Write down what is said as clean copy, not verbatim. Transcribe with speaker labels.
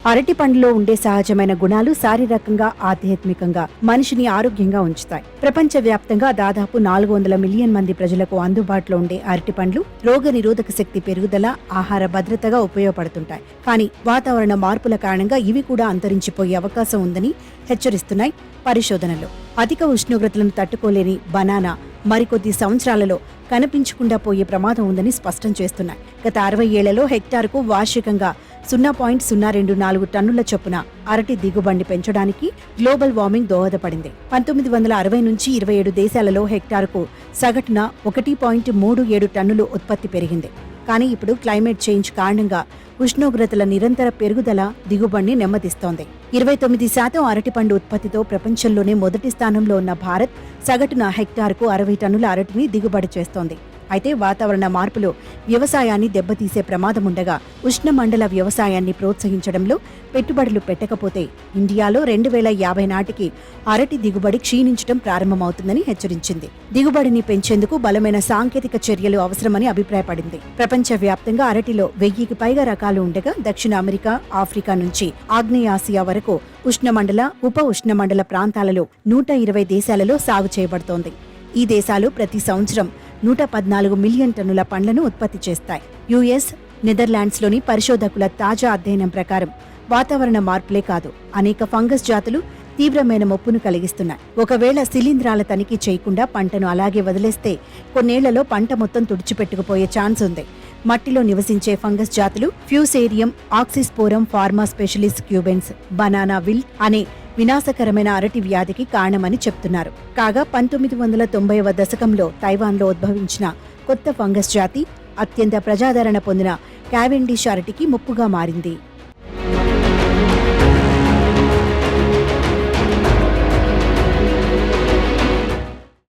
Speaker 1: అరటి పండులో ఉండే సహజమైన గుణాలు శారీరకంగా ఆధ్యాత్మికంగా మనిషిని ఆరోగ్యంగా ఉంచుతాయి. ప్రపంచవ్యాప్తంగా దాదాపు 400 మిలియన్ మంది ప్రజలకు అందుబాటులో ఉండే అరటి పండ్లు రోగ నిరోధక శక్తి పెరుగుదల, ఆహార భద్రతగా ఉపయోగపడుతుంటాయి. కానీ వాతావరణ మార్పుల కారణంగా ఇవి కూడా అంతరించిపోయే అవకాశం ఉందని హెచ్చరిస్తున్నాయి పరిశోధనలు. అధిక ఉష్ణోగ్రతలను తట్టుకోలేని బనానా మరికొద్ది సంవత్సరాలలో కనిపించకుండా పోయే ప్రమాదం ఉందని స్పష్టం చేస్తున్నాయి. గత 60 ఏళ్లలో హెక్టార్కు వార్షికంగా 0.024 టన్నుల చొప్పున అరటి దిగుబడిని పెంచడానికి గ్లోబల్ వార్మింగ్ దోహదపడింది. 1960 నుంచి 27 దేశాలలో హెక్టార్కు సగటున 1.37 టన్నులు ఉత్పత్తి పెరిగింది. కానీ ఇప్పుడు క్లైమేట్ చేంజ్ కారణంగా ఉష్ణోగ్రతల నిరంతర పెరుగుదల దిగుబడిని నెమ్మదిస్తోంది. 29% అరటిపండు ఉత్పత్తితో ప్రపంచంలోనే మొదటి స్థానంలో ఉన్న భారత్ సగటున హెక్టార్కు 60 టన్నుల అరటిని దిగుబడి చేస్తోంది. అయితే వాతావరణ మార్పులు వ్యవసాయాన్ని దెబ్బతీసే ప్రమాదముండగా ఉష్ణమండల వ్యవసాయాన్ని ప్రోత్సహించడంలో పెట్టుబడులు పెట్టకపోతే ఇండియాలో 2050 నాటికి అరటి దిగుబడి క్షీణించడం ప్రారంభమవుతుందని హెచ్చరించింది. దిగుబడిని పెంచేందుకు బలమైన సాంకేతిక చర్యలు అవసరమని అభిప్రాయపడింది. ప్రపంచవ్యాప్తంగా అరటిలో 1000కి పైగా రకాలు ఉండగా దక్షిణ అమెరికా, ఆఫ్రికా నుంచి ఆగ్నేయాసియా వరకు ఉష్ణమండల, ఉప ఉష్ణమండల ప్రాంతాలలో 120 దేశాలలో సాగు చేయబడుతోంది. ఈ దేశాలు ప్రతి సంవత్సరం 114 మిలియన్ టన్నుల పండ్లను ఉత్పత్తి చేస్తాయి. యుఎస్, నెదర్లాండ్స్లోని పరిశోధకుల తాజా అధ్యయనం ప్రకారం వాతావరణ మార్పులే కాదు, అనేక ఫంగస్ జాతులు తీవ్రమైన ముప్పును కలిగిస్తున్నాయి. ఒకవేళ శిలీంధ్రాల తనిఖీ చేయకుండా పంటను అలాగే వదిలేస్తే కొన్నేళ్లలో పంట మొత్తం తుడిచిపెట్టుకుపోయే ఛాన్స్ ఉంది. మట్టిలో నివసించే ఫంగస్ జాతులు Fusarium, oxysporum, forma specialist cubense, banana wilt అనే వినాశకరమైన అరటి వ్యాధికి కారణమని చెప్తున్నారు. కాగా 1990వ దశకంలో తైవాన్లో ఉద్భవించిన కొత్త ఫంగస్ జాతి అత్యంత ప్రజాదరణ పొందిన క్యావెండిష్ అరటికి ముప్పుగా మారింది.